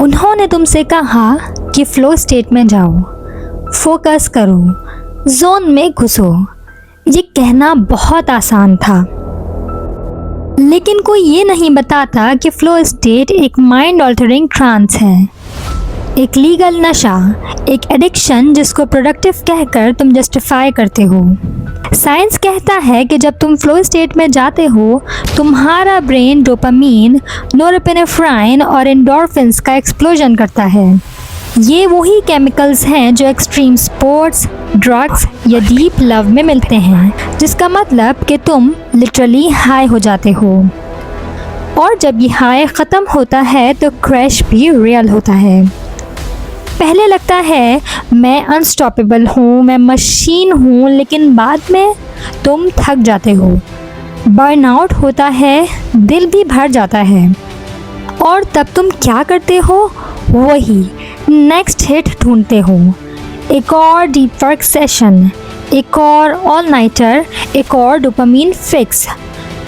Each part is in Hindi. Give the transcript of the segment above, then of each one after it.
उन्होंने तुमसे कहा कि फ्लो स्टेट में जाओ, फोकस करो, जोन में घुसो। ये कहना बहुत आसान था, लेकिन कोई ये नहीं बताता कि फ्लो स्टेट एक माइंड ऑल्टरिंग ट्रांस है, एक लीगल नशा, एक एडिक्शन जिसको प्रोडक्टिव कहकर तुम जस्टिफाई करते हो। साइंस कहता है कि जब तुम फ्लो स्टेट में जाते हो, तुम्हारा ब्रेन डोपामीन, नोरेपेनेफ्राइन और एंडोर्फिन्स का एक्सप्लोजन करता है। ये वही केमिकल्स हैं जो एक्सट्रीम स्पोर्ट्स, ड्रग्स या डीप लव में मिलते हैं, जिसका मतलब कि तुम लिटरली हाई हो जाते हो। और जब ये हाई ख़त्म होता है तो क्रैश भी रियल होता है। पहले लगता है मैं अनस्टॉपेबल हूँ, मैं मशीन हूँ, लेकिन बाद में तुम थक जाते हो, बर्नआउट होता है, दिल भी भर जाता है। और तब तुम क्या करते हो? वही नेक्स्ट हिट ढूंढते हो। एक और डीप वर्क सेशन, एक और ऑल नाइटर, एक और डोपामीन फिक्स।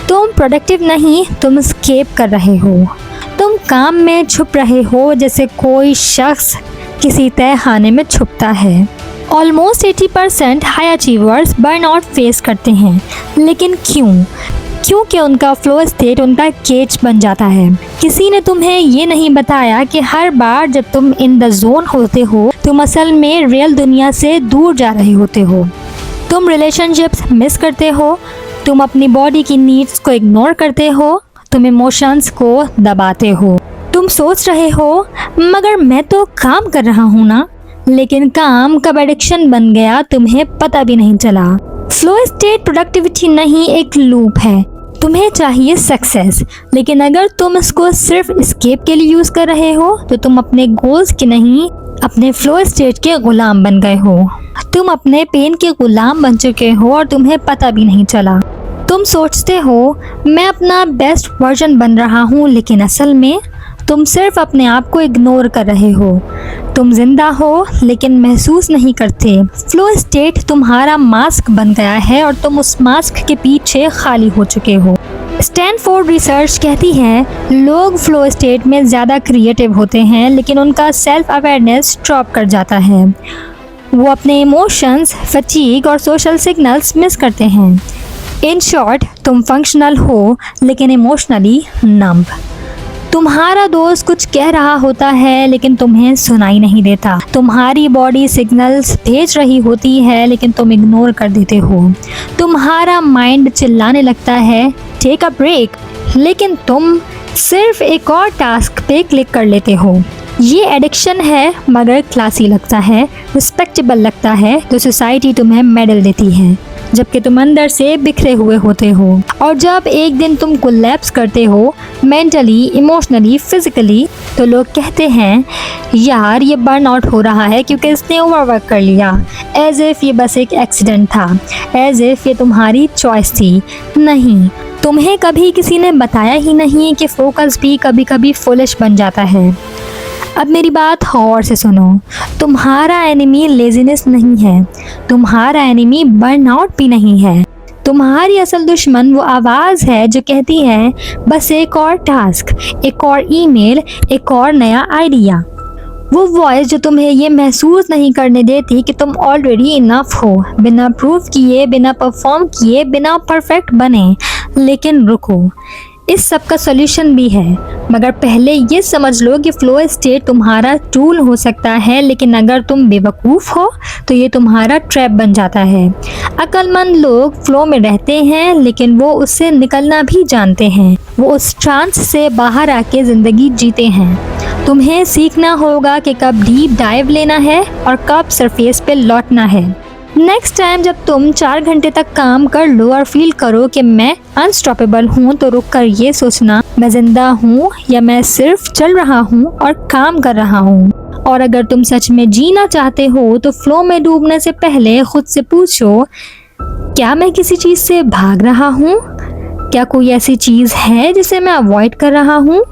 तुम प्रोडक्टिव नहीं, तुम एस्केप कर रहे हो। तुम काम में छुप रहे हो जैसे कोई शख्स किसी तय खाने में छुपता है। Almost 80% high achievers burnout face करते हैं, लेकिन क्यों? क्योंकि उनका फ्लो स्टेट उनका केज बन जाता है। किसी ने तुम्हें ये नहीं बताया कि हर बार जब तुम इन द जोन होते हो, तुम असल में रियल दुनिया से दूर जा रहे होते हो। तुम रिलेशनशिप्स मिस करते हो, तुम अपनी बॉडी की नीड्स को इग्नोर करते हो, तुम इमोशंस को दबाते हो। तुम सोच रहे हो मगर मैं तो काम कर रहा हूँ ना, लेकिन काम कब एडिक्शन बन गया तुम्हें पता भी नहीं चला। फ्लो स्टेट प्रोडक्टिविटी नहीं, एक लूप है। तुम्हें चाहिए सक्सेस, लेकिन अगर तुम इसको सिर्फ एस्केप के लिए यूज कर रहे हो तो तुम अपने गोल्स के नहीं, अपने फ्लो स्टेट के गुलाम बन गए हो। तुम अपने पेन के गुलाम बन चुके हो और तुम्हें पता भी नहीं चला। तुम सोचते हो मैं अपना बेस्ट वर्जन बन रहा हूँ, लेकिन असल में तुम सिर्फ अपने आप को इग्नोर कर रहे हो। तुम जिंदा हो लेकिन महसूस नहीं करते। फ्लो स्टेट तुम्हारा मास्क बन गया है और तुम उस मास्क के पीछे खाली हो चुके हो। स्टैनफोर्ड रिसर्च कहती है लोग फ्लो स्टेट में ज़्यादा क्रिएटिव होते हैं, लेकिन उनका सेल्फ अवेयरनेस ड्रॉप कर जाता है। वो अपने इमोशंस, फटीग और सोशल सिग्नल्स मिस करते हैं। इन शॉर्ट, तुम फंक्शनल हो लेकिन इमोशनली नंब। तुम्हारा दोस्त कुछ कह रहा होता है लेकिन तुम्हें सुनाई नहीं देता। तुम्हारी बॉडी सिग्नल्स भेज रही होती है लेकिन तुम इग्नोर कर देते हो। तुम्हारा माइंड चिल्लाने लगता है टेक अ ब्रेक, लेकिन तुम सिर्फ एक और टास्क पे क्लिक कर लेते हो। ये एडिक्शन है, मगर क्लासी लगता है, रिस्पेक्टेबल लगता है, तो सोसाइटी तुम्हें मेडल देती है, जबकि तुम अंदर से बिखरे हुए होते हो। और जब एक दिन तुम कोलैप्स करते हो मेंटली, इमोशनली, फिजिकली, तो लोग कहते हैं यार ये बर्नआउट हो रहा है क्योंकि इसने ओवरवर्क कर लिया। एज इफ ये बस एक एक्सीडेंट था, एज इफ ये तुम्हारी चॉइस थी। नहीं, तुम्हें कभी किसी ने बताया ही नहीं कि फोकस भी कभी कभी फुलिश बन जाता है। अब मेरी बात गौर से सुनो। तुम्हारा एनिमी लेजीनेस नहीं है, तुम्हारा एनिमी बर्नआउट भी नहीं है। तुम्हारी असल दुश्मन वो आवाज़ है जो कहती है बस एक और टास्क, एक और ईमेल, एक और नया आइडिया। वो वॉइस जो तुम्हें ये महसूस नहीं करने देती कि तुम ऑलरेडी इनफ हो, बिना प्रूफ किए, बिना परफॉर्म किए, बिना परफेक्ट बने। लेकिन रुको, इस सब का सॉल्यूशन भी है, मगर पहले ये समझ लो कि फ्लो स्टेट तुम्हारा टूल हो सकता है, लेकिन अगर तुम बेवकूफ़ हो तो ये तुम्हारा ट्रैप बन जाता है। अक्लमंद लोग फ्लो में रहते हैं, लेकिन वो उससे निकलना भी जानते हैं। वो उस ट्रांस से बाहर आके ज़िंदगी जीते हैं। तुम्हें सीखना होगा कि कब डीप डाइव लेना है और कब सरफेस पे लौटना है। नेक्स्ट टाइम जब तुम 4 घंटे तक काम कर लो और फील करो कि मैं अनस्टॉपेबल हूँ, तो रुक कर ये सोचना मैं जिंदा हूँ या मैं सिर्फ चल रहा हूँ और काम कर रहा हूँ। और अगर तुम सच में जीना चाहते हो तो फ्लो में डूबने से पहले खुद से पूछो क्या मैं किसी चीज़ से भाग रहा हूँ? क्या कोई ऐसी चीज़ है जिसे मैं अवॉइड कर रहा हूँ?